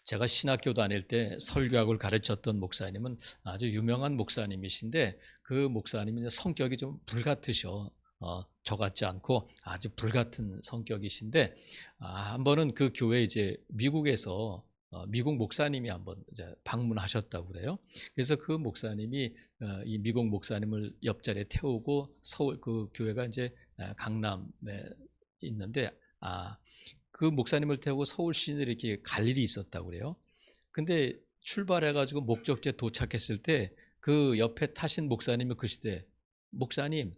제가 신학교 다닐 때 설교학을 가르쳤던 목사님은 아주 유명한 목사님이신데, 그 목사님은 성격이 좀 불같으셔. 저 같지 않고 아주 불같은 성격이신데, 한 번은 그 교회 이제 미국에서 미국 목사님이 한번 이제 방문하셨다고 그래요. 그래서 그 목사님이 이 미국 목사님을 옆자리에 태우고 서울, 그 교회가 이제 강남에 있는데, 그 목사님을 태우고 서울 시내를 이렇게 갈 일이 있었다고 그래요. 근데 출발해가지고 목적지에 도착했을 때 그 옆에 타신 목사님이 그 시대, 목사님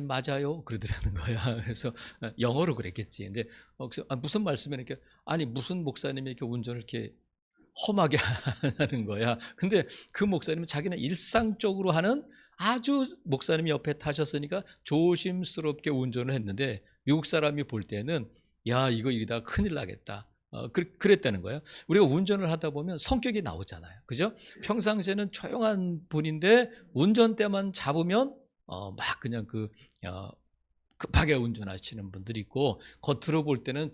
맞아요? 그러더라는 거야. 그래서 영어로 그랬겠지. 근데 그래서 무슨 말씀이냐, 이렇게, 아니 무슨 목사님이 이렇게 운전을 이렇게 험하게 하는 거야. 근데 그 목사님은 자기는 일상적으로 하는, 아주 목사님이 옆에 타셨으니까 조심스럽게 운전을 했는데, 미국 사람이 볼 때는 야, 이거 이러다가 큰일 나겠다, 그랬다는 거예요. 우리가 운전을 하다 보면 성격이 나오잖아요, 그죠? 평상시에는 조용한 분인데 운전대만 잡으면 막 그냥 급하게 운전하시는 분들이 있고, 겉으로 볼 때는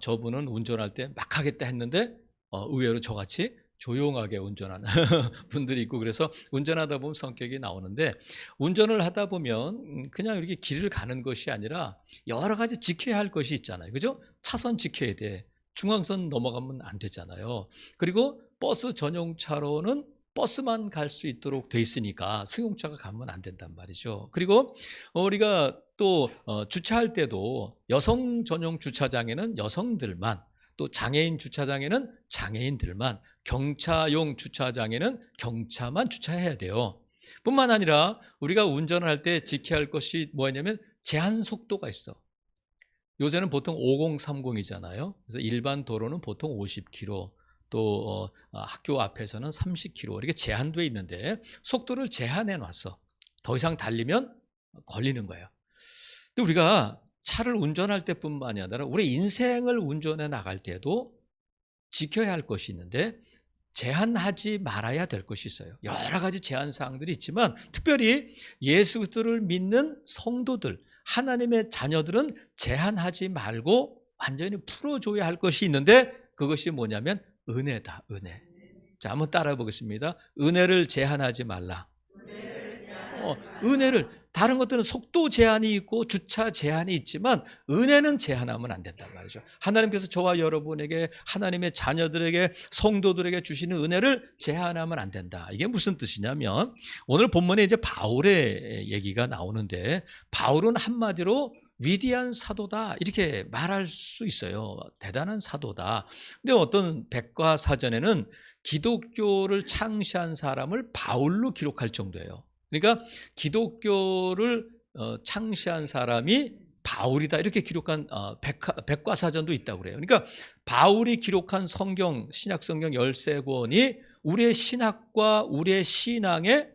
저분은 운전할 때 막 하겠다 했는데 의외로 저같이 조용하게 운전하는 분들이 있고, 그래서 운전하다 보면 성격이 나오는데, 운전을 하다 보면 그냥 이렇게 길을 가는 것이 아니라 여러 가지 지켜야 할 것이 있잖아요, 그죠? 차선 지켜야 돼. 중앙선 넘어가면 안 되잖아요. 그리고 버스 전용차로는 버스만 갈 수 있도록 돼 있으니까 승용차가 가면 안 된단 말이죠. 그리고 우리가 또 주차할 때도 여성 전용 주차장에는 여성들만, 또 장애인 주차장에는 장애인들만, 경차용 주차장에는 경차만 주차해야 돼요. 뿐만 아니라 우리가 운전을 할 때 지켜야 할 것이 뭐냐면 제한 속도가 있어. 요새는 보통 5030이잖아요. 그래서 일반 도로는 보통 50km, 또 학교 앞에서는 30km, 이렇게 제한돼 있는데 속도를 제한해 놨어. 더 이상 달리면 걸리는 거예요. 근데 우리가 차를 운전할 때뿐만이 아니라 우리 인생을 운전해 나갈 때도 지켜야 할 것이 있는데, 제한하지 말아야 될 것이 있어요. 여러 가지 제한 사항들이 있지만, 특별히 예수 그리스도를 믿는 성도들, 하나님의 자녀들은 제한하지 말고 완전히 풀어줘야 할 것이 있는데, 그것이 뭐냐면 은혜다, 은혜. 자, 한번 따라해 보겠습니다. 은혜를 제한하지 말라. 은혜를, 다른 것들은 속도 제한이 있고 주차 제한이 있지만 은혜는 제한하면 안 된단 말이죠. 하나님께서 저와 여러분에게, 하나님의 자녀들에게, 성도들에게 주시는 은혜를 제한하면 안 된다. 이게 무슨 뜻이냐면, 오늘 본문에 이제 바울의 얘기가 나오는데, 바울은 한마디로 위대한 사도다, 이렇게 말할 수 있어요. 대단한 사도다. 근데 어떤 백과사전에는 기독교를 창시한 사람을 바울로 기록할 정도예요. 그러니까 기독교를 창시한 사람이 바울이다, 이렇게 기록한 백과사전도 있다고 그래요. 그러니까 바울이 기록한 성경, 신약성경 13권이 우리의 신학과 우리의 신앙의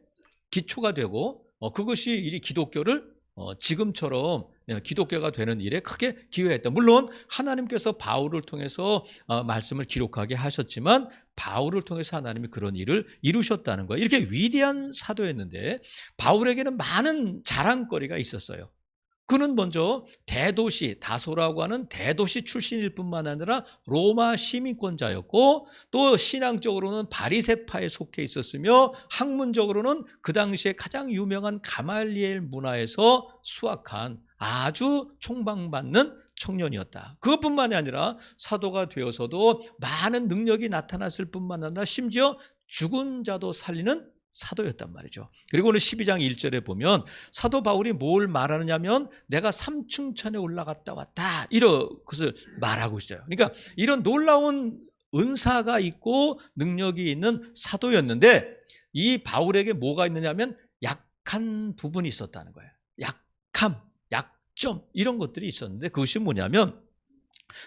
기초가 되고, 그것이 이 기독교를 지금처럼 기독교가 되는 일에 크게 기여했다. 물론 하나님께서 바울을 통해서 말씀을 기록하게 하셨지만, 바울을 통해서 하나님이 그런 일을 이루셨다는 거예요. 이렇게 위대한 사도였는데 바울에게는 많은 자랑거리가 있었어요. 그는 먼저 대도시, 다소라고 하는 대도시 출신일 뿐만 아니라 로마 시민권자였고, 또 신앙적으로는 바리새파에 속해 있었으며, 학문적으로는 그 당시에 가장 유명한 가말리엘 문화에서 수학한 아주 총방받는 청년이었다. 그것뿐만이 아니라 사도가 되어서도 많은 능력이 나타났을 뿐만 아니라 심지어 죽은 자도 살리는 사도였단 말이죠. 그리고 오늘 12장 1절에 보면 사도 바울이 뭘 말하느냐면, 내가 3층 천에 올라갔다 왔다, 이런 것을 말하고 있어요. 그러니까 이런 놀라운 은사가 있고 능력이 있는 사도였는데, 이 바울에게 뭐가 있느냐면 약한 부분이 있었다는 거예요. 약점, 이런 것들이 있었는데, 그것이 뭐냐면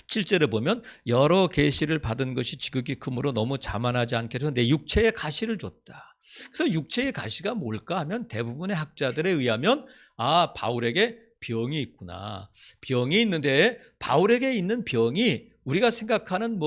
7절에 보면 여러 계시를 받은 것이 지극히 크므로 너무 자만하지 않게 해서 내 육체에 가시를 줬다. 그래서 육체의 가시가 뭘까 하면, 대부분의 학자들에 의하면 바울에게 병이 있구나. 병이 있는데 바울에게 있는 병이 우리가 생각하는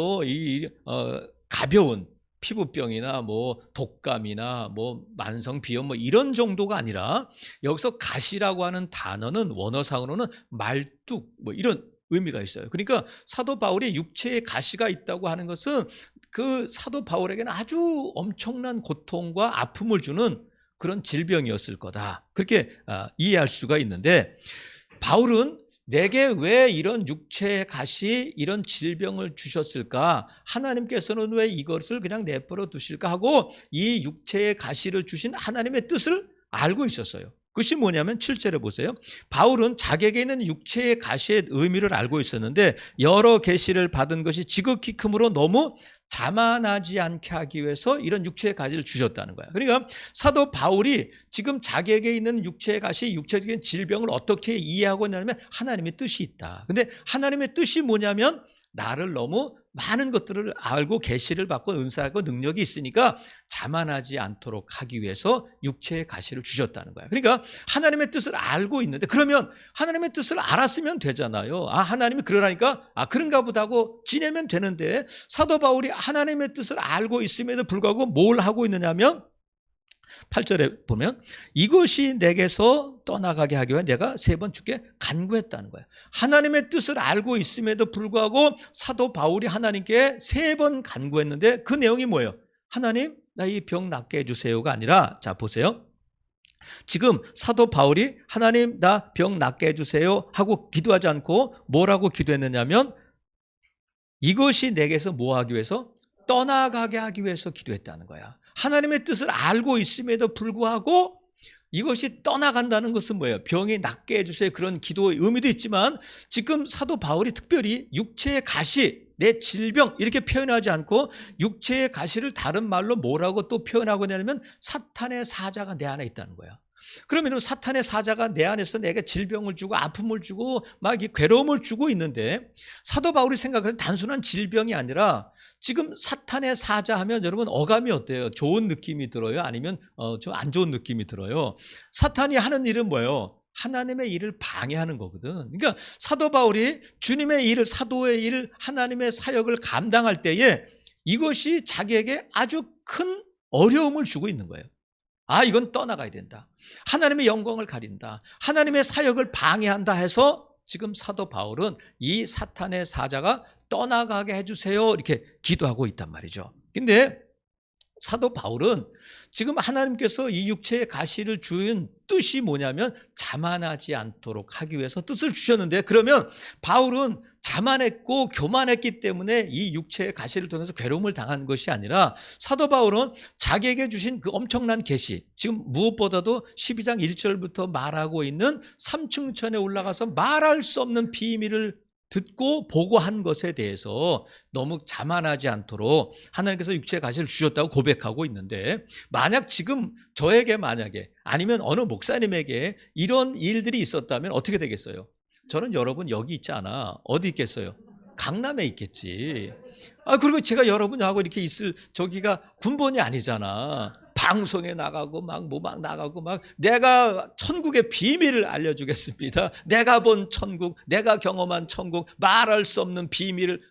가벼운 피부병이나 독감이나 만성비염 이런 정도가 아니라, 여기서 가시라고 하는 단어는 원어상으로는 말뚝 이런 의미가 있어요. 그러니까 사도 바울이 육체에 가시가 있다고 하는 것은 그 사도 바울에게는 아주 엄청난 고통과 아픔을 주는 그런 질병이었을 거다. 그렇게 이해할 수가 있는데, 바울은 내게 왜 이런 육체의 가시, 이런 질병을 주셨을까? 하나님께서는 왜 이것을 그냥 내버려 두실까 하고 이 육체의 가시를 주신 하나님의 뜻을 알고 있었어요. 그것이 뭐냐면 7절에 보세요. 바울은 자기에게 있는 육체의 가시의 의미를 알고 있었는데 여러 계시를 받은 것이 지극히 크므로 너무 자만하지 않게 하기 위해서 이런 육체의 가시를 주셨다는 거야. 그러니까 사도 바울이 지금 자기에게 있는 육체의 가시, 육체적인 질병을 어떻게 이해하고 있냐면 하나님의 뜻이 있다. 근데 하나님의 뜻이 뭐냐면 나를 너무 많은 것들을 알고 계시를 받고 은사하고 능력이 있으니까 자만하지 않도록 하기 위해서 육체의 가시를 주셨다는 거야. 그러니까 하나님의 뜻을 알고 있는데, 그러면 하나님의 뜻을 알았으면 되잖아요. 하나님이 그러라니까 그런가 보다 하고 지내면 되는데, 사도 바울이 하나님의 뜻을 알고 있음에도 불구하고 뭘 하고 있느냐면 8절에 보면 이것이 내게서 떠나가게 하기 위해 내가 3번 주께 간구했다는 거예요. 하나님의 뜻을 알고 있음에도 불구하고 사도 바울이 하나님께 3번 간구했는데 그 내용이 뭐예요? 하나님, 나 이 병 낫게 해주세요가 아니라, 자 보세요. 지금 사도 바울이 하나님, 나 병 낫게 해주세요 하고 기도하지 않고 뭐라고 기도했느냐면 이것이 내게서 뭐 하기 위해서? 떠나가게 하기 위해서 기도했다는 거야. 하나님의 뜻을 알고 있음에도 불구하고 이것이 떠나간다는 것은 뭐예요? 병이 낫게 해주세요. 그런 기도의 의미도 있지만 지금 사도 바울이 특별히 육체의 가시, 내 질병 이렇게 표현하지 않고 육체의 가시를 다른 말로 뭐라고 또 표현하고 있냐면 사탄의 사자가 내 안에 있다는 거야. 그러면 사탄의 사자가 내 안에서 내게 질병을 주고 아픔을 주고 막 괴로움을 주고 있는데, 사도 바울이 생각하는 단순한 질병이 아니라 지금 사탄의 사자 하면 여러분 어감이 어때요? 좋은 느낌이 들어요? 아니면 좀 안 좋은 느낌이 들어요? 사탄이 하는 일은 뭐예요? 하나님의 일을 방해하는 거거든. 그러니까 사도 바울이 주님의 일을, 사도의 일을, 하나님의 사역을 감당할 때에 이것이 자기에게 아주 큰 어려움을 주고 있는 거예요. 이건 떠나가야 된다. 하나님의 영광을 가린다. 하나님의 사역을 방해한다 해서 지금 사도 바울은 이 사탄의 사자가 떠나가게 해주세요 이렇게 기도하고 있단 말이죠. 근데 사도 바울은 지금 하나님께서 이 육체의 가시를 주인 뜻이 뭐냐면 자만하지 않도록 하기 위해서 뜻을 주셨는데, 그러면 바울은 자만했고 교만했기 때문에 이 육체의 가시를 통해서 괴로움을 당한 것이 아니라 사도 바울은 자기에게 주신 그 엄청난 계시, 지금 무엇보다도 12장 1절부터 말하고 있는 3층천에 올라가서 말할 수 없는 비밀을 듣고 보고한 것에 대해서 너무 자만하지 않도록 하나님께서 육체의 가시를 주셨다고 고백하고 있는데, 만약 지금 저에게 만약에 아니면 어느 목사님에게 이런 일들이 있었다면 어떻게 되겠어요? 저는 여러분 여기 있지 않아. 어디 있겠어요? 강남에 있겠지. 그리고 제가 여러분하고 이렇게 있을 저기가 군번이 아니잖아. 방송에 나가고 막 나가고 막 내가 천국의 비밀을 알려주겠습니다. 내가 본 천국, 내가 경험한 천국, 말할 수 없는 비밀을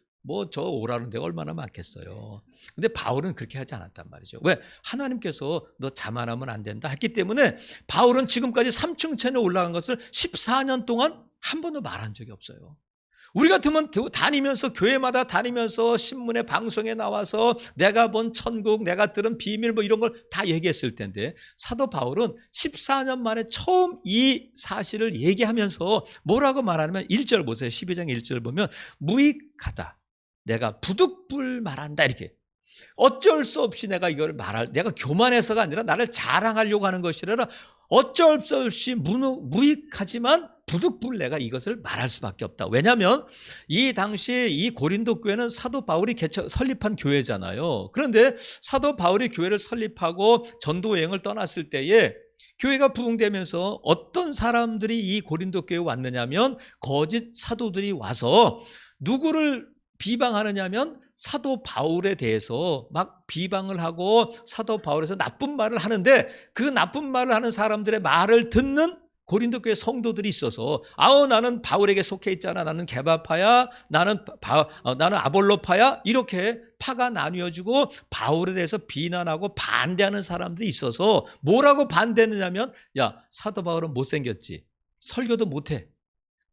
저 오라는 데가 얼마나 많겠어요. 근데 바울은 그렇게 하지 않았단 말이죠. 왜? 하나님께서 너 자만하면 안 된다 했기 때문에 바울은 지금까지 3층천에 올라간 것을 14년 동안 한 번도 말한 적이 없어요. 우리 같으면 다니면서 교회마다 다니면서 신문에 방송에 나와서 내가 본 천국, 내가 들은 비밀 이런 걸 다 얘기했을 텐데, 사도 바울은 14년 만에 처음 이 사실을 얘기하면서 뭐라고 말하냐면 1절 보세요. 12장 1절 보면 무익하다. 내가 부득불 말한다 이렇게. 어쩔 수 없이 내가 이걸 내가 교만해서가 아니라 나를 자랑하려고 하는 것이라 어쩔 수 없이 무익하지만 부득불 내가 이것을 말할 수밖에 없다. 왜냐하면 이 당시에 이 고린도 교회는 사도 바울이 설립한 교회잖아요. 그런데 사도 바울이 교회를 설립하고 전도 여행을 떠났을 때에 교회가 부흥되면서 어떤 사람들이 이 고린도 교회에 왔느냐면 거짓 사도들이 와서 누구를 비방하느냐면 사도 바울에 대해서 막 비방을 하고 사도 바울에서 나쁜 말을 하는데, 그 나쁜 말을 하는 사람들의 말을 듣는 고린도 교회 성도들이 있어서 나는 바울에게 속해 있잖아, 나는 게바파야, 나는 아볼로파야, 이렇게 파가 나뉘어지고 바울에 대해서 비난하고 반대하는 사람들이 있어서 뭐라고 반대했느냐면, 야, 사도 바울은 못생겼지, 설교도 못해,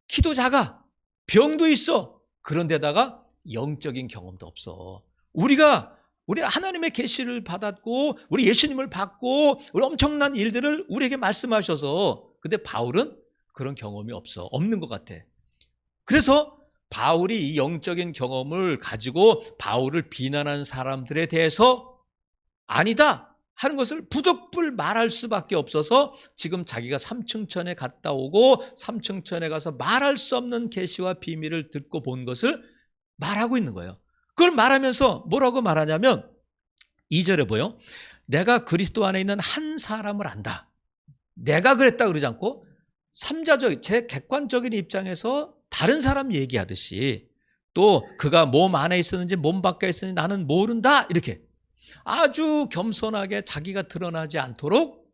키도 작아, 병도 있어. 그런데다가 영적인 경험도 없어. 우리 하나님의 계시를 받았고 우리 예수님을 받고 우리 엄청난 일들을 우리에게 말씀하셔서, 근데 바울은 그런 경험이 없는 것 같아. 그래서 바울이 이 영적인 경험을 가지고 바울을 비난한 사람들에 대해서 아니다 하는 것을 부득불 말할 수밖에 없어서 지금 자기가 삼층천에 갔다 오고 삼층천에 가서 말할 수 없는 계시와 비밀을 듣고 본 것을 말하고 있는 거예요. 그걸 말하면서 뭐라고 말하냐면 2절에 보여. 내가 그리스도 안에 있는 한 사람을 안다. 내가 그랬다 그러지 않고 삼자적, 제 객관적인 입장에서 다른 사람 얘기하듯이, 또 그가 몸 안에 있었는지 몸 밖에 있었는지 나는 모른다, 이렇게 아주 겸손하게 자기가 드러나지 않도록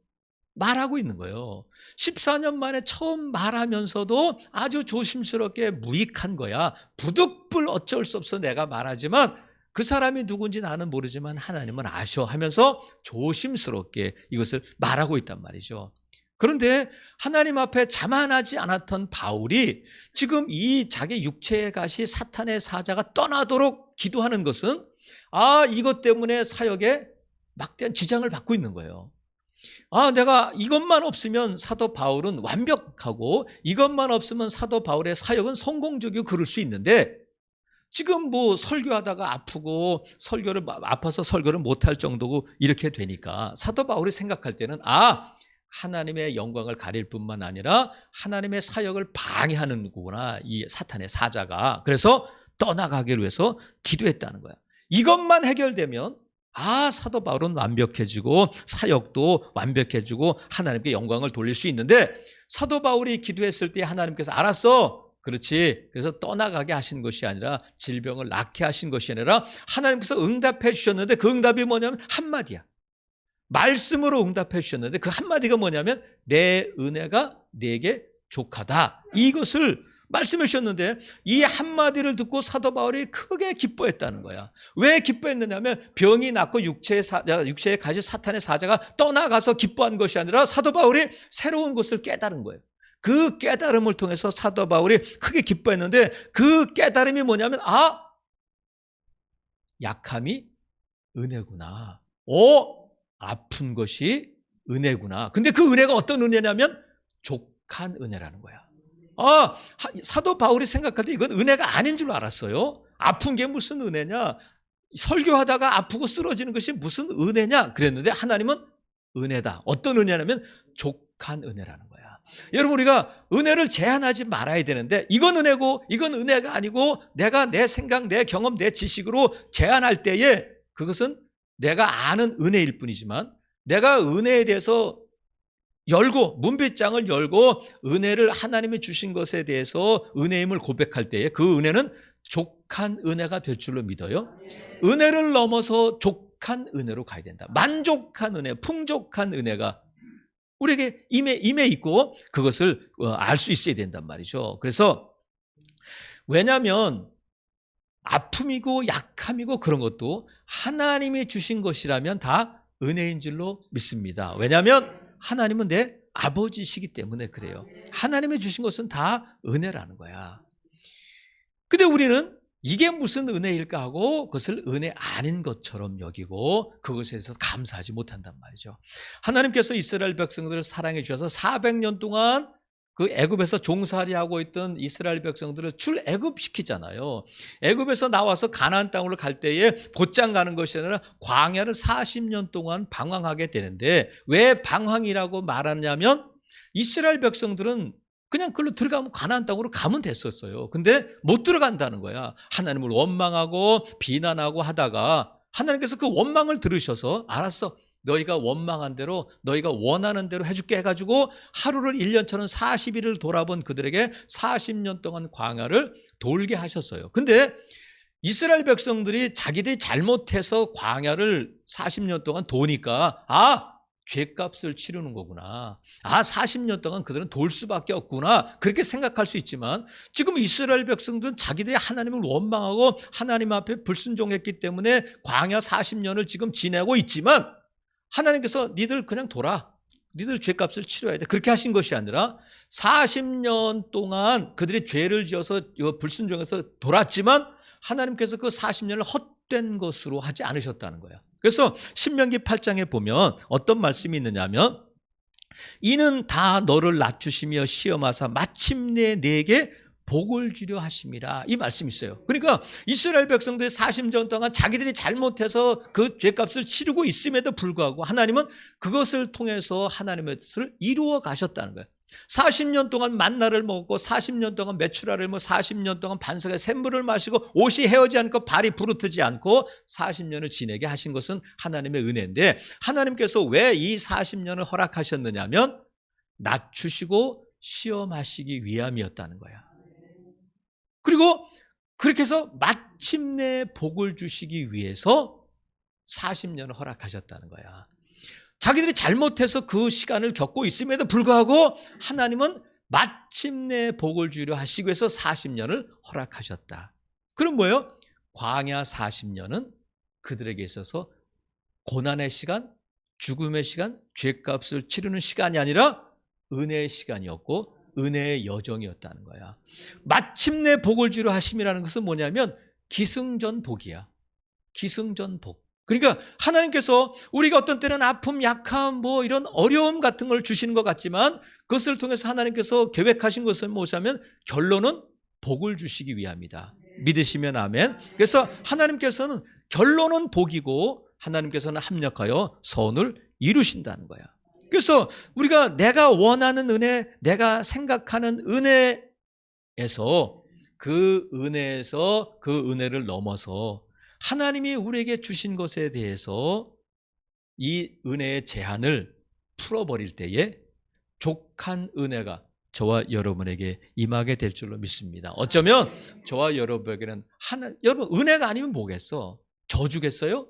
말하고 있는 거예요. 14년 만에 처음 말하면서도 아주 조심스럽게 무익한 거야. 부득불 어쩔 수 없어 내가 말하지만 그 사람이 누군지 나는 모르지만 하나님은 아셔 하면서 조심스럽게 이것을 말하고 있단 말이죠. 그런데 하나님 앞에 자만하지 않았던 바울이 지금 이 자기 육체의 가시 사탄의 사자가 떠나도록 기도하는 것은 이것 때문에 사역에 막대한 지장을 받고 있는 거예요. 내가 이것만 없으면 사도 바울은 완벽하고 이것만 없으면 사도 바울의 사역은 성공적이고 그럴 수 있는데, 지금 뭐 설교하다가 아프고 아파서 설교를 못할 정도고 이렇게 되니까 사도 바울이 생각할 때는 하나님의 영광을 가릴 뿐만 아니라 하나님의 사역을 방해하는구나, 이 사탄의 사자가. 그래서 떠나가기를 위해서 기도했다는 거야. 이것만 해결되면 사도 바울은 완벽해지고 사역도 완벽해지고 하나님께 영광을 돌릴 수 있는데, 사도 바울이 기도했을 때 하나님께서 알았어, 그렇지, 그래서 떠나가게 하신 것이 아니라 질병을 낫게 하신 것이 아니라 하나님께서 응답해 주셨는데 그 응답이 뭐냐면 한마디야. 말씀으로 응답해 주셨는데 그 한마디가 뭐냐면 내 은혜가 네게 족하다, 이것을 말씀해 주셨는데 이 한마디를 듣고 사도 바울이 크게 기뻐했다는 거야. 왜 기뻐했느냐면 병이 낫고 육체에 가진 사탄의 사자가 떠나가서 기뻐한 것이 아니라 사도 바울이 새로운 것을 깨달은 거예요. 그 깨달음을 통해서 사도 바울이 크게 기뻐했는데, 그 깨달음이 뭐냐면 약함이 은혜구나. 아픈 것이 은혜구나. 근데 그 은혜가 어떤 은혜냐면 족한 은혜라는 거야. 사도 바울이 생각할 때 이건 은혜가 아닌 줄 알았어요. 아픈 게 무슨 은혜냐? 설교하다가 아프고 쓰러지는 것이 무슨 은혜냐? 그랬는데 하나님은 은혜다. 어떤 은혜냐면 족한 은혜라는 거야. 여러분, 우리가 은혜를 제한하지 말아야 되는데 이건 은혜고 이건 은혜가 아니고 내가 내 생각, 내 경험, 내 지식으로 제한할 때에 그것은 내가 아는 은혜일 뿐이지만, 내가 은혜에 대해서 문빗장을 열고 은혜를 하나님이 주신 것에 대해서 은혜임을 고백할 때에 그 은혜는 족한 은혜가 될 줄로 믿어요. 은혜를 넘어서 족한 은혜로 가야 된다. 만족한 은혜, 풍족한 은혜가 우리에게 임해 있고 그것을 알 수 있어야 된단 말이죠. 그래서 왜냐하면 아픔이고 약함이고 그런 것도 하나님이 주신 것이라면 다 은혜인 줄로 믿습니다. 왜냐하면 하나님은 내 아버지시기 때문에 그래요. 하나님이 주신 것은 다 은혜라는 거야. 근데 우리는 이게 무슨 은혜일까 하고 그것을 은혜 아닌 것처럼 여기고 그것에 대해서 감사하지 못한단 말이죠. 하나님께서 이스라엘 백성들을 사랑해 주셔서 400년 동안 그 애굽에서 종살이하고 있던 이스라엘 백성들을 출애굽시키잖아요. 애굽에서 나와서 가나안 땅으로 갈 때에 곧장 가는 것이 아니라 광야를 40년 동안 방황하게 되는데, 왜 방황이라고 말하냐면 이스라엘 백성들은 그냥 그걸로 들어가면 가나안 땅으로 가면 됐었어요. 근데 못 들어간다는 거야. 하나님을 원망하고 비난하고 하다가 하나님께서 그 원망을 들으셔서 알았어, 너희가 원망한 대로 너희가 원하는 대로 해줄게 해가지고 하루를 1년처럼 40일을 돌아본 그들에게 40년 동안 광야를 돌게 하셨어요. 근데 이스라엘 백성들이 자기들이 잘못해서 광야를 40년 동안 도니까 죄값을 치르는 거구나. 40년 동안 그들은 돌 수밖에 없구나. 그렇게 생각할 수 있지만 지금 이스라엘 백성들은 자기들이 하나님을 원망하고 하나님 앞에 불순종했기 때문에 광야 40년을 지금 지내고 있지만 하나님께서 니들 그냥 돌아. 니들 죄값을 치러야 돼. 그렇게 하신 것이 아니라 40년 동안 그들이 죄를 지어서 불순종해서 돌았지만 하나님께서 그 40년을 헛된 것으로 하지 않으셨다는 거예요. 그래서 신명기 8장에 보면 어떤 말씀이 있느냐 하면 이는 다 너를 낮추시며 시험하사 마침내 내게 복을 주려 하심이라, 이 말씀이 있어요. 그러니까 이스라엘 백성들이 40년 동안 자기들이 잘못해서 그 죄값을 치르고 있음에도 불구하고 하나님은 그것을 통해서 하나님의 뜻을 이루어 가셨다는 거예요. 40년 동안 만나를 먹고 40년 동안 메추라를 먹고 40년 동안 반석의 샘물을 마시고 옷이 헤어지 않고 발이 부르트지 않고 40년을 지내게 하신 것은 하나님의 은혜인데, 하나님께서 왜 이 40년을 허락하셨느냐면 낮추시고 시험하시기 위함이었다는 거야. 그리고 그렇게 해서 마침내 복을 주시기 위해서 40년을 허락하셨다는 거야. 자기들이 잘못해서 그 시간을 겪고 있음에도 불구하고 하나님은 마침내 복을 주려 하시기 위해서 40년을 허락하셨다. 그럼 뭐예요? 광야 40년은 그들에게 있어서 고난의 시간, 죽음의 시간, 죄값을 치르는 시간이 아니라 은혜의 시간이었고 은혜의 여정이었다는 거야. 마침내 복을 주려 하심이라는 것은 뭐냐면 기승전복이야. 기승전복. 그러니까 하나님께서 우리가 어떤 때는 아픔, 약함, 이런 어려움 같은 걸 주시는 것 같지만 그것을 통해서 하나님께서 계획하신 것은 무엇이냐면 결론은 복을 주시기 위함이다. 믿으시면 아멘. 그래서 하나님께서는 결론은 복이고 하나님께서는 합력하여 선을 이루신다는 거야. 그래서 우리가 내가 원하는 은혜, 내가 생각하는 은혜에서 그 은혜를 넘어서 하나님이 우리에게 주신 것에 대해서 이 은혜의 제한을 풀어버릴 때에 족한 은혜가 저와 여러분에게 임하게 될 줄로 믿습니다. 어쩌면 저와 여러분에게는 여러분 은혜가 아니면 뭐겠어? 저주겠어요?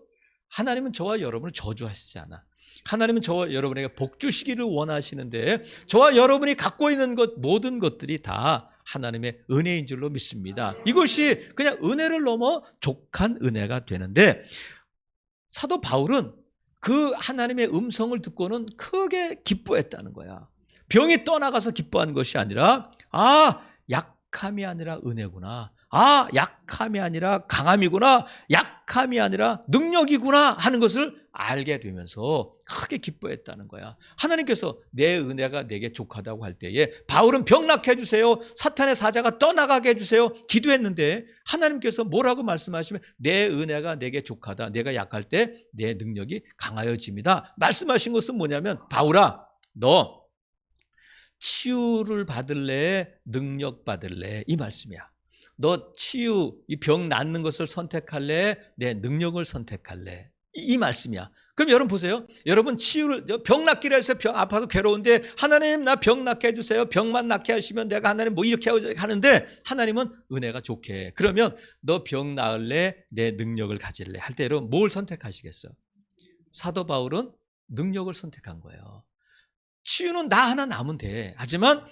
하나님은 저와 여러분을 저주하시지 않아. 하나님은 저와 여러분에게 복 주시기를 원하시는데 저와 여러분이 갖고 있는 것 모든 것들이 다 하나님의 은혜인 줄로 믿습니다. 이것이 그냥 은혜를 넘어 족한 은혜가 되는데 사도 바울은 그 하나님의 음성을 듣고는 크게 기뻐했다는 거야. 병이 떠나가서 기뻐한 것이 아니라 약함이 아니라 은혜구나. 약함이 아니라 강함이구나. 약함이 아니라 능력이구나 하는 것을 알게 되면서 크게 기뻐했다는 거야. 하나님께서 내 은혜가 내게 족하다고 할 때에 바울은 병 낫게 해주세요, 사탄의 사자가 떠나가게 해주세요 기도했는데 하나님께서 뭐라고 말씀하시면 내 은혜가 내게 족하다. 내가 약할 때 내 능력이 강하여집니다. 말씀하신 것은 뭐냐면 바울아, 너 치유를 받을래? 능력 받을래? 이 말씀이야. 너 치유, 이 병 낫는 것을 선택할래? 내 능력을 선택할래? 이 말씀이야. 그럼 여러분 보세요. 여러분 병 낫기를 해서 병 아파서 괴로운데 하나님 나 병 낫게 해주세요. 병만 낫게 하시면 내가 하나님 이렇게 하는데 하나님은 은혜가 좋게. 그러면 너 병 나을래? 내 능력을 가질래? 할 때 여러분 뭘 선택하시겠어? 사도 바울은 능력을 선택한 거예요. 치유는 나 하나 남으면 돼. 하지만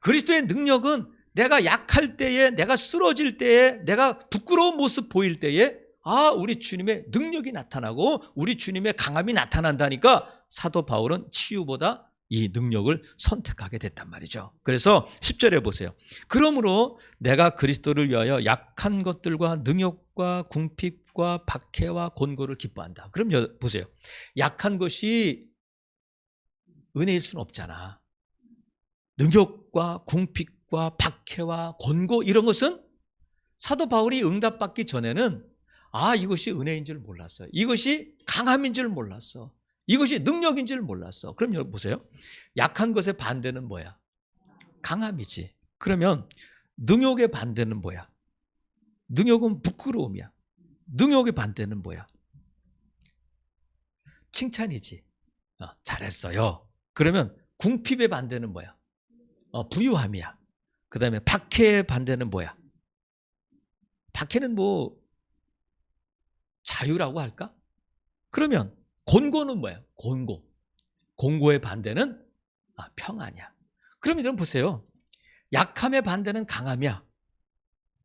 그리스도의 능력은 내가 약할 때에, 내가 쓰러질 때에, 내가 부끄러운 모습 보일 때에 우리 주님의 능력이 나타나고 우리 주님의 강함이 나타난다니까 사도 바울은 치유보다 이 능력을 선택하게 됐단 말이죠. 그래서 10절에 보세요. 그러므로 내가 그리스도를 위하여 약한 것들과 능력과 궁핍과 박해와 곤고를 기뻐한다. 그럼 보세요. 약한 것이 은혜일 수는 없잖아. 능력과 궁핍과 박해와 곤고 이런 것은 사도 바울이 응답받기 전에는 이것이 은혜인 줄 몰랐어요. 이것이 강함인 줄 몰랐어. 이것이 능력인 줄 몰랐어. 그럼 여러분 보세요. 약한 것의 반대는 뭐야? 강함이지. 그러면 능력의 반대는 뭐야? 능력은 부끄러움이야. 능력의 반대는 뭐야? 칭찬이지. 잘했어요. 그러면 궁핍의 반대는 뭐야? 부유함이야. 그 다음에 박해의 반대는 뭐야? 박해는 자유라고 할까? 그러면 곤고는 뭐야? 곤고의 반대는 평안이야. 그럼 여러분 보세요. 약함의 반대는 강함이야.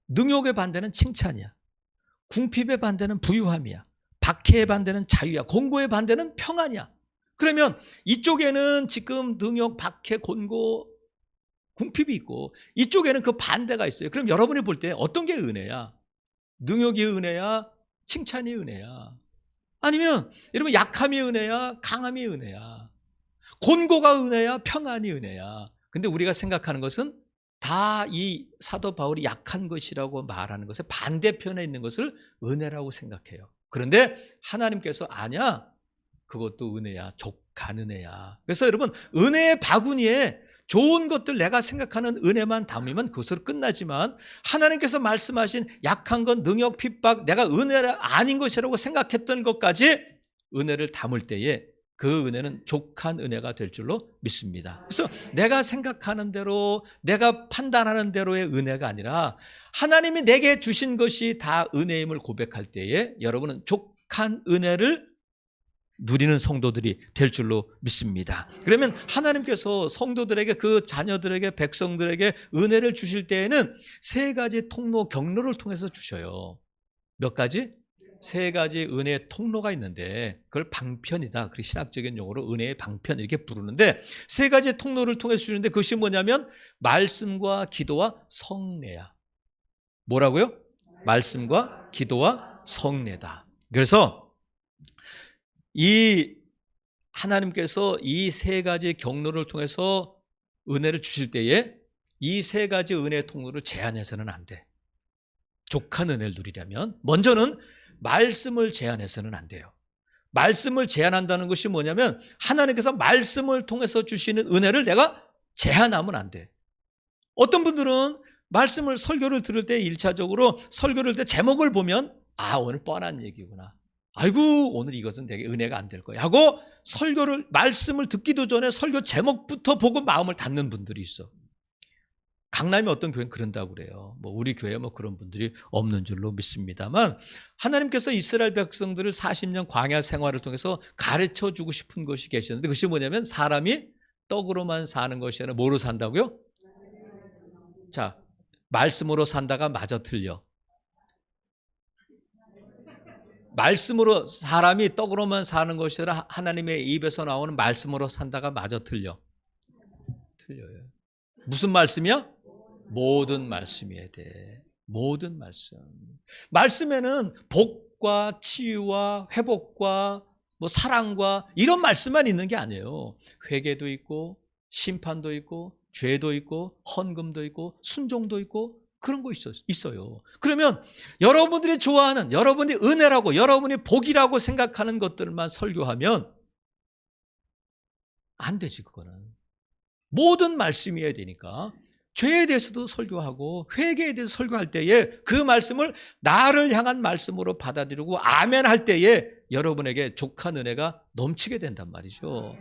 능욕의 반대는 칭찬이야. 궁핍의 반대는 부유함이야. 박해의 반대는 자유야. 곤고의 반대는 평안이야. 그러면 이쪽에는 지금 능력, 박해, 곤고, 궁핍이 있고 이쪽에는 그 반대가 있어요. 그럼 여러분이 볼 때 어떤 게 은혜야? 능력이 은혜야? 칭찬이 은혜야? 아니면 여러분 약함이 은혜야? 강함이 은혜야? 곤고가 은혜야? 평안이 은혜야? 근데 우리가 생각하는 것은 다 이 사도 바울이 약한 것이라고 말하는 것의 반대편에 있는 것을 은혜라고 생각해요. 그런데 하나님께서 아니야, 그것도 은혜야, 족한 은혜야. 그래서 여러분, 은혜의 바구니에 좋은 것들 내가 생각하는 은혜만 담으면 그것으로 끝나지만 하나님께서 말씀하신 약한 것, 능력, 핍박, 내가 은혜가 아닌 것이라고 생각했던 것까지 은혜를 담을 때에 그 은혜는 족한 은혜가 될 줄로 믿습니다. 그래서 내가 생각하는 대로, 내가 판단하는 대로의 은혜가 아니라 하나님이 내게 주신 것이 다 은혜임을 고백할 때에 여러분은 족한 은혜를 누리는 성도들이 될 줄로 믿습니다. 그러면 하나님께서 성도들에게, 그 자녀들에게, 백성들에게 은혜를 주실 때에는 세 가지 통로, 경로를 통해서 주셔요. 몇 가지? 세 가지 은혜의 통로가 있는데 그걸 방편이다. 그 신학적인 용어로 은혜의 방편 이렇게 부르는데 세 가지 통로를 통해서 주는데 그것이 뭐냐면 말씀과 기도와 성례야. 뭐라고요? 말씀과 기도와 성례다. 그래서 이 하나님께서 이 세 가지 경로를 통해서 은혜를 주실 때에 이 세 가지 은혜의 통로를 제한해서는 안 돼. 족한 은혜를 누리려면 먼저는 말씀을 제한해서는 안 돼요. 말씀을 제한한다는 것이 뭐냐면 하나님께서 말씀을 통해서 주시는 은혜를 내가 제한하면 안 돼. 어떤 분들은 말씀을, 설교를 들을 때 1차적으로 설교를 때 제목을 보면 아, 오늘 뻔한 얘기구나. 아이고, 오늘 이것은 되게 은혜가 안 될 거야 하고 설교를, 말씀을 듣기도 전에 설교 제목부터 보고 마음을 닫는 분들이 있어. 강남이 어떤 교회는 그런다고 그래요. 뭐 우리 교회 뭐 그런 분들이 없는 줄로 믿습니다만 하나님께서 이스라엘 백성들을 40년 광야 생활을 통해서 가르쳐 주고 싶은 것이 계셨는데 그것이 뭐냐면 사람이 떡으로만 사는 것이 아니라 뭐로 산다고요? 자, 말씀으로 산다가 마저 틀려. 말씀으로, 사람이 떡으로만 사는 것이 아니라 하나님의 입에서 나오는 말씀으로 산다가 마저 틀려. 틀려요. 무슨 말씀이야? 모든 말씀이어야 돼. 모든 말씀. 말씀에는 복과 치유와 회복과 뭐 사랑과 이런 말씀만 있는 게 아니에요. 회개도 있고 심판도 있고 죄도 있고 헌금도 있고 순종도 있고 그런 거 있어요. 그러면 여러분들이 좋아하는, 여러분이 은혜라고, 여러분이 복이라고 생각하는 것들만 설교하면 안 되지. 그거는 모든 말씀이어야 되니까 죄에 대해서도 설교하고 회개에 대해서 설교할 때에 그 말씀을 나를 향한 말씀으로 받아들이고 아멘 할 때에 여러분에게 족한 은혜가 넘치게 된단 말이죠.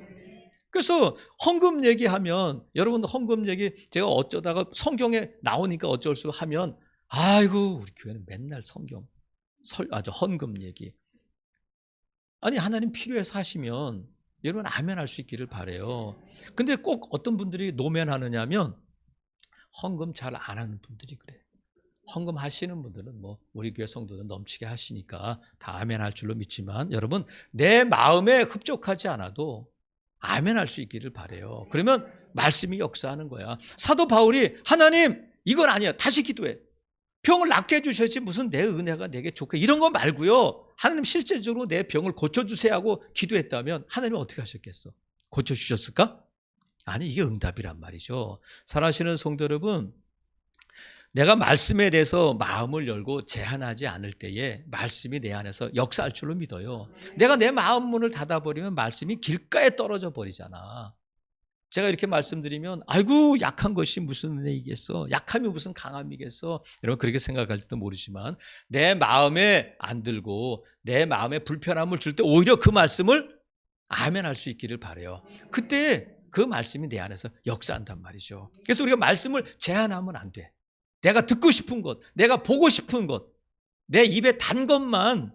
그래서 헌금 얘기하면, 여러분 헌금 얘기 제가 어쩌다가 성경에 나오니까 어쩔 수 하면 아이고 우리 교회는 맨날 성경 헌금 얘기. 아니 하나님 필요해서 하시면 여러분 아멘 할 수 있기를 바라요. 근데 꼭 어떤 분들이 노면하느냐 하면 헌금 잘 안 하는 분들이 그래. 헌금 하시는 분들은 뭐 우리 교회 성도는 넘치게 하시니까 다 아멘 할 줄로 믿지만 여러분 내 마음에 흡족하지 않아도 아멘 할 수 있기를 바라요. 그러면 말씀이 역사하는 거야. 사도 바울이 하나님 이건 아니야, 다시 기도해. 병을 낫게 해주셔야지 무슨 내 은혜가 내게 좋게 이런 거 말고요. 하나님 실제적으로 내 병을 고쳐주세요 하고 기도했다면 하나님은 어떻게 하셨겠어? 고쳐주셨을까? 아니, 이게 응답이란 말이죠. 사랑하시는 성도 여러분, 내가 말씀에 대해서 마음을 열고 제한하지 않을 때에 말씀이 내 안에서 역사할 줄로 믿어요. 내가 내 마음 문을 닫아버리면 말씀이 길가에 떨어져 버리잖아. 제가 이렇게 말씀드리면 아이고 약한 것이 무슨 은혜이겠어, 약함이 무슨 강함이겠어, 여러분 그렇게 생각할지도 모르지만 내 마음에 안 들고 내 마음에 불편함을 줄 때 오히려 그 말씀을 아멘할 수 있기를 바라요. 그때 그 말씀이 내 안에서 역사한단 말이죠. 그래서 우리가 말씀을 제한하면 안 돼. 내가 듣고 싶은 것, 내가 보고 싶은 것, 내 입에 단 것만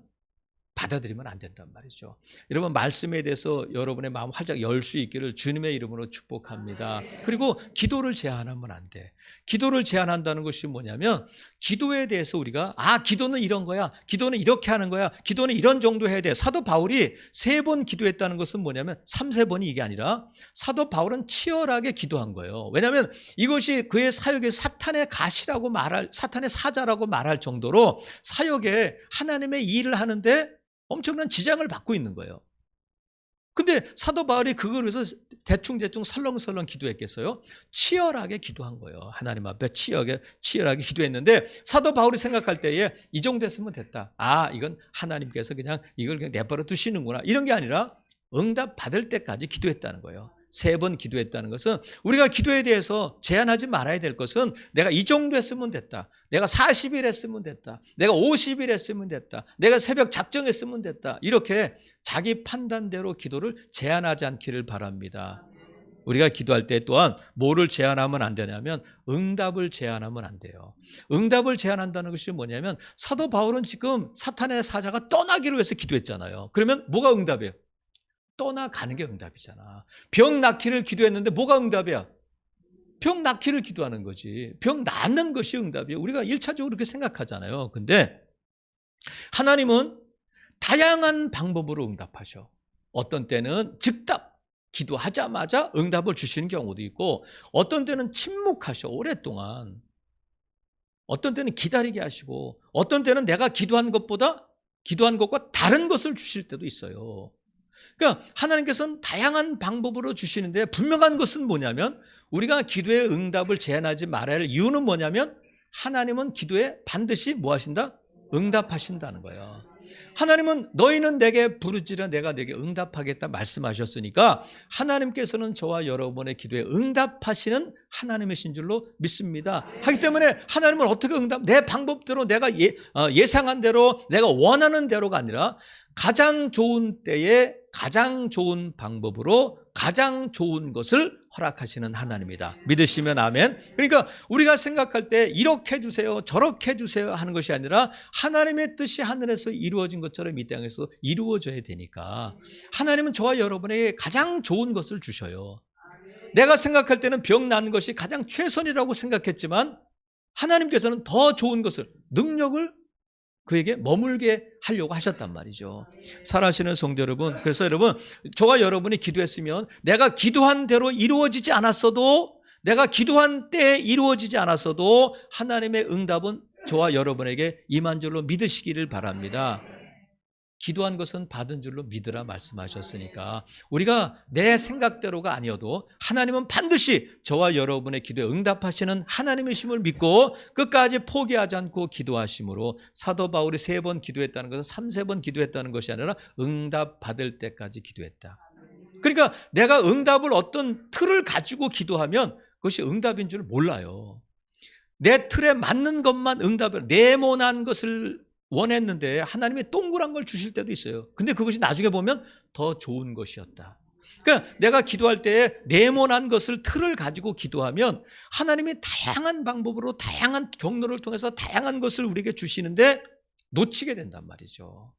받아들이면 안 된단 말이죠. 여러분, 말씀에 대해서 여러분의 마음 활짝 열 수 있기를 주님의 이름으로 축복합니다. 그리고 기도를 제한하면 안 돼. 기도를 제한한다는 것이 뭐냐면, 기도에 대해서 우리가 기도는 이런 거야, 기도는 이렇게 하는 거야, 기도는 이런 정도 해야 돼. 사도 바울이 3번 기도했다는 것은 뭐냐면 3-4번이 이게 아니라 사도 바울은 치열하게 기도한 거예요. 왜냐하면 이것이 그의 사역의 사탄의 가시라고 말할, 사탄의 사자라고 말할 정도로 사역에 하나님의 일을 하는데 엄청난 지장을 받고 있는 거예요. 근데 사도 바울이 그걸 위해서 대충 설렁설렁 기도했겠어요? 치열하게 기도한 거예요. 하나님 앞에 치열하게 기도했는데, 사도 바울이 생각할 때에 이 정도 했으면 됐다. 이건 하나님께서 이걸 그냥 내버려 두시는구나. 이런 게 아니라 응답 받을 때까지 기도했다는 거예요. 3번 기도했다는 것은, 우리가 기도에 대해서 제한하지 말아야 될 것은 내가 이 정도 했으면 됐다, 내가 40일 했으면 됐다, 내가 50일 했으면 됐다, 내가 새벽 작정했으면 됐다, 이렇게 자기 판단대로 기도를 제한하지 않기를 바랍니다. 우리가 기도할 때 또한 뭐를 제한하면 안 되냐면 응답을 제한하면 안 돼요. 응답을 제한한다는 것이 뭐냐면, 사도 바울은 지금 사탄의 사자가 떠나기를 위해서 기도했잖아요. 그러면 뭐가 응답이에요? 떠나가는 게 응답이잖아. 병 낫기를 기도했는데 뭐가 응답이야? 병 낫기를 기도하는 거지. 병 낫는 것이 응답이에요. 우리가 1차적으로 그렇게 생각하잖아요. 근데 하나님은 다양한 방법으로 응답하셔. 어떤 때는 즉답, 기도하자마자 응답을 주시는 경우도 있고, 어떤 때는 침묵하셔, 오랫동안. 어떤 때는 기다리게 하시고, 어떤 때는 내가 기도한 것과 다른 것을 주실 때도 있어요. 그러니까 하나님께서는 다양한 방법으로 주시는데, 분명한 것은 뭐냐면, 우리가 기도의 응답을 제한하지 말아야 할 이유는 뭐냐면, 하나님은 기도에 반드시 뭐 하신다? 응답하신다는 거예요. 하나님은 너희는 내게 부르짖으라 내가 내게 응답하겠다 말씀하셨으니까, 하나님께서는 저와 여러분의 기도에 응답하시는 하나님이신 줄로 믿습니다. 하기 때문에 하나님은 어떻게 내 방법대로, 내가 예상한 대로, 내가 원하는 대로가 아니라 가장 좋은 때에 가장 좋은 방법으로 가장 좋은 것을 허락하시는 하나님이다. 믿으시면 아멘. 그러니까 우리가 생각할 때 이렇게 해주세요, 저렇게 해주세요 하는 것이 아니라, 하나님의 뜻이 하늘에서 이루어진 것처럼 이 땅에서 이루어져야 되니까, 하나님은 저와 여러분에게 가장 좋은 것을 주셔요. 내가 생각할 때는 병 난 것이 가장 최선이라고 생각했지만, 하나님께서는 더 좋은 것을, 능력을 그에게 머물게 하려고 하셨단 말이죠. 사랑하시는 성도 여러분, 그래서 여러분, 저와 여러분이 기도했으면, 내가 기도한 대로 이루어지지 않았어도, 내가 기도한 때에 이루어지지 않았어도 하나님의 응답은 저와 여러분에게 임한 줄로 믿으시기를 바랍니다. 기도한 것은 받은 줄로 믿으라 말씀하셨으니까, 우리가 내 생각대로가 아니어도 하나님은 반드시 저와 여러분의 기도에 응답하시는 하나님이심을 믿고 끝까지 포기하지 않고 기도하심으로, 사도 바울이 3번 기도했다는 것은 3-4번 기도했다는 것이 아니라 응답 받을 때까지 기도했다. 그러니까 내가 응답을 어떤 틀을 가지고 기도하면 그것이 응답인 줄 몰라요. 내 틀에 맞는 것만 응답을, 네모난 것을 원했는데 하나님이 동그란 걸 주실 때도 있어요. 근데 그것이 나중에 보면 더 좋은 것이었다. 그러니까 내가 기도할 때 네모난 것을, 틀을 가지고 기도하면 하나님이 다양한 방법으로, 다양한 경로를 통해서 다양한 것을 우리에게 주시는데 놓치게 된단 말이죠.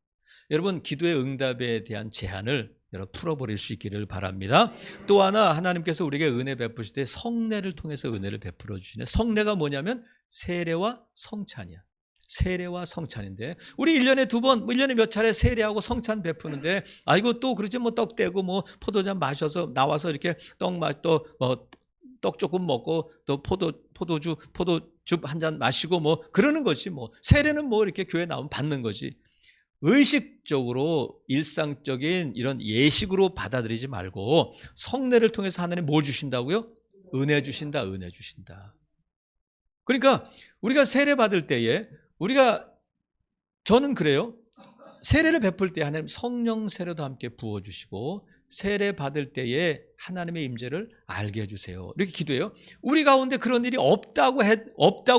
여러분, 기도의 응답에 대한 제한을 여러분 풀어버릴 수 있기를 바랍니다. 또 하나, 하나님께서 우리에게 은혜 베푸실 때 성례를 통해서 은혜를 베풀어 주시네. 성례가 뭐냐면 세례와 성찬이야. 세례와 성찬인데, 우리 1년에 2번, 1년에 몇 차례 세례하고 성찬 베푸는데, 이거 또 그러지, 떡 떼고 포도잔 마셔서 나와서 이렇게 떡 조금 먹고 또 포도즙 한 잔 마시고 그러는 거지. 세례는 이렇게 교회 나오면 받는 거지. 의식적으로 일상적인 이런 예식으로 받아들이지 말고, 성례를 통해서 하나님 뭘 주신다고요? 은혜 주신다, 은혜 주신다. 그러니까 우리가 세례 받을 때에, 저는 그래요. 세례를 베풀 때 하나님 성령 세례도 함께 부어주시고, 세례 받을 때에 하나님의 임재를 알게 해주세요. 이렇게 기도해요. 우리 가운데 그런 일이 없다고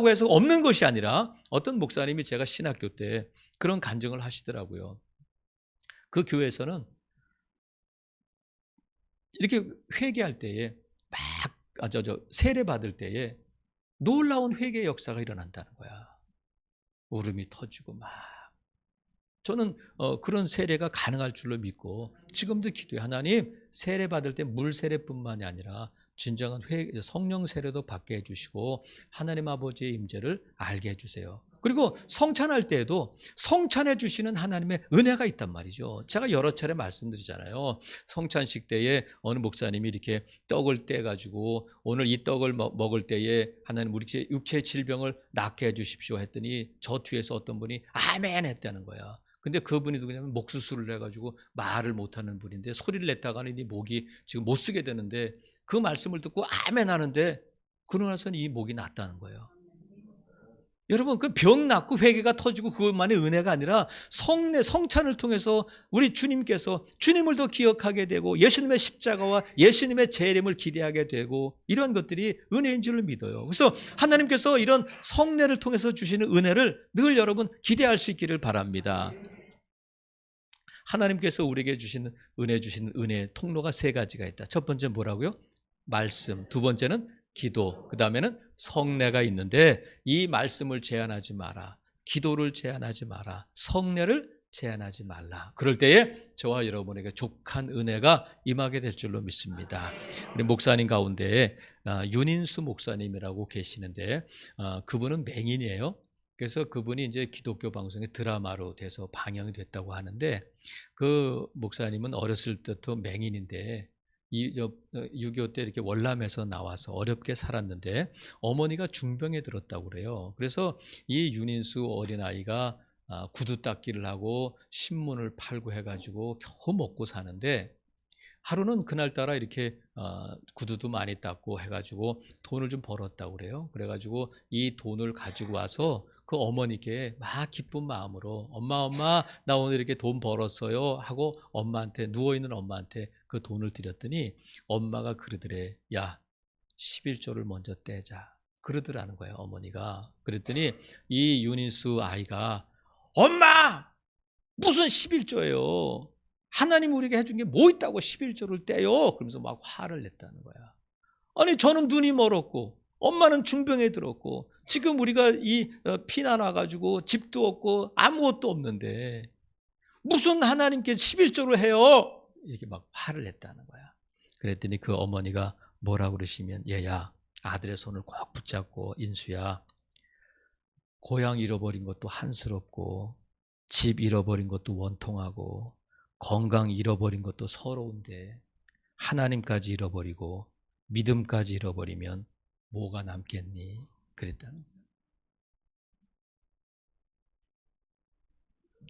해서 없는 것이 아니라, 어떤 목사님이 제가 신학교 때 그런 간증을 하시더라고요. 그 교회에서는 이렇게 회개할 때에 세례 받을 때에 놀라운 회개의 역사가 일어난다는 거야. 울음이 터지고 저는 그런 세례가 가능할 줄로 믿고 지금도 기도해. 하나님, 세례 받을 때 물 세례뿐만이 아니라 진정한 성령 세례도 받게 해주시고 하나님 아버지의 임재를 알게 해주세요. 그리고 성찬할 때에도 성찬해 주시는 하나님의 은혜가 있단 말이죠. 제가 여러 차례 말씀드리잖아요. 성찬식 때에 어느 목사님이 이렇게 떡을 떼가지고 오늘 이 떡을 먹을 때에 하나님 우리 육체의 질병을 낫게 해주십시오 했더니 저 뒤에서 어떤 분이 아멘 했다는 거야. 근데 그분이 누구냐면 목 수술을 해가지고 말을 못하는 분인데 소리를 냈다가는 이 목이 지금 못 쓰게 되는데 그 말씀을 듣고 아멘 하는데 그러고 나서는 이 목이 낫다는 거예요. 여러분, 그 병 낫고 회개가 터지고 그것만의 은혜가 아니라 성찬을 통해서 우리 주님께서 주님을 더 기억하게 되고 예수님의 십자가와 예수님의 재림을 기대하게 되고 이런 것들이 은혜인 줄을 믿어요. 그래서 하나님께서 이런 성례를 통해서 주시는 은혜를 늘 여러분 기대할 수 있기를 바랍니다. 하나님께서 우리에게 주시는 은혜의 통로가 세 가지가 있다. 첫 번째 뭐라고요? 말씀. 두 번째는 기도, 그 다음에는 성례가 있는데 이 말씀을 제한하지 마라. 기도를 제한하지 마라. 성례를 제한하지 말라. 그럴 때에 저와 여러분에게 족한 은혜가 임하게 될 줄로 믿습니다. 우리 목사님 가운데 윤인수 목사님이라고 계시는데 그분은 맹인이에요. 그래서 그분이 이제 기독교 방송에 드라마로 돼서 방영이 됐다고 하는데 그 목사님은 어렸을 때부터 맹인인데 6.25 때 이렇게 월남에서 나와서 어렵게 살았는데 어머니가 중병에 들었다고 그래요. 그래서 이 윤인수 어린아이가 구두 닦기를 하고 신문을 팔고 해가지고 겨우 먹고 사는데 하루는 그날따라 이렇게 구두도 많이 닦고 해가지고 돈을 좀 벌었다고 그래요. 그래가지고 이 돈을 가지고 와서 그 어머니께 막 기쁜 마음으로 엄마 나 오늘 이렇게 돈 벌었어요 하고 엄마한테 누워있는 엄마한테 그 돈을 드렸더니 엄마가 그러더래. 야 11조를 먼저 떼자 그러더라는 거예요. 어머니가. 그랬더니 이 윤인수 아이가 엄마 무슨 11조예요. 하나님 우리에게 해준 게 뭐 있다고 11조를 떼요. 그러면서 막 화를 냈다는 거야. 아니 저는 눈이 멀었고 엄마는 중병에 들었고 지금 우리가 이 피난 와가지고 집도 없고 아무것도 없는데 무슨 하나님께 11조를 해요. 이렇게 막 화를 냈다는 거야. 그랬더니 그 어머니가 뭐라고 그러시면 얘야 아들의 손을 꼭 붙잡고 인수야 고향 잃어버린 것도 한스럽고 집 잃어버린 것도 원통하고 건강 잃어버린 것도 서러운데 하나님까지 잃어버리고 믿음까지 잃어버리면 뭐가 남겠니? 그랬다는 거예요.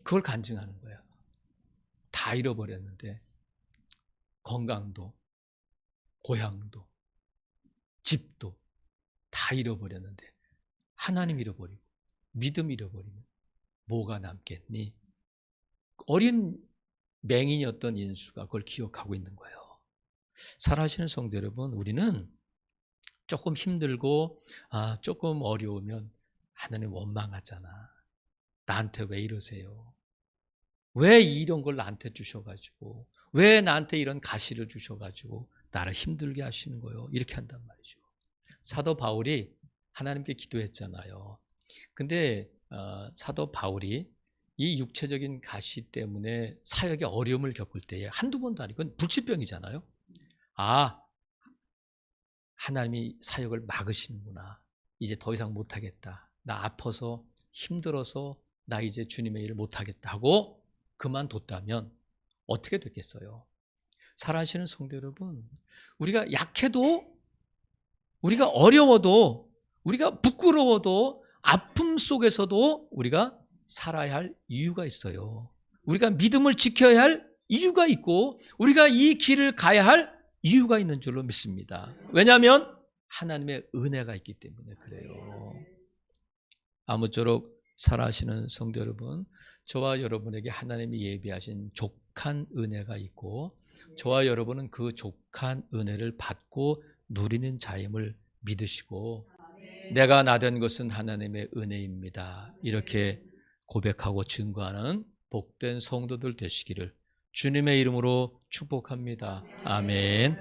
그걸 간증하는 거야. 다 잃어버렸는데 건강도 고향도 집도 다 잃어버렸는데 하나님 잃어버리고 믿음 잃어버리면 뭐가 남겠니? 어린 맹인이었던 인수가 그걸 기억하고 있는 거예요. 사랑하시는 성도 여러분, 우리는 조금 힘들고 조금 어려우면 하나님 원망하잖아. 나한테 왜 이러세요? 왜 이런 걸 나한테 주셔가지고 왜 나한테 이런 가시를 주셔가지고 나를 힘들게 하시는 거예요? 이렇게 한단 말이죠. 사도 바울이 하나님께 기도했잖아요. 근데 사도 바울이 이 육체적인 가시 때문에 사역에 어려움을 겪을 때에 한두 번도 아니고 그건 불치병이잖아요. 하나님이 사역을 막으시는구나. 이제 더 이상 못하겠다. 나 아파서 힘들어서 나 이제 주님의 일을 못하겠다 하고 그만뒀다면 어떻게 됐겠어요? 사랑하시는 성도 여러분, 우리가 약해도 우리가 어려워도 우리가 부끄러워도 아픔 속에서도 우리가 살아야 할 이유가 있어요. 우리가 믿음을 지켜야 할 이유가 있고 우리가 이 길을 가야 할 이유가 있는 줄로 믿습니다. 왜냐하면 하나님의 은혜가 있기 때문에 그래요. 아무쪼록 살아가시는 성도 여러분, 저와 여러분에게 하나님이 예비하신 족한 은혜가 있고 저와 여러분은 그 족한 은혜를 받고 누리는 자임을 믿으시고 내가 나된 것은 하나님의 은혜입니다. 이렇게 고백하고 증거하는 복된 성도들 되시기를 주님의 이름으로 축복합니다. 아멘.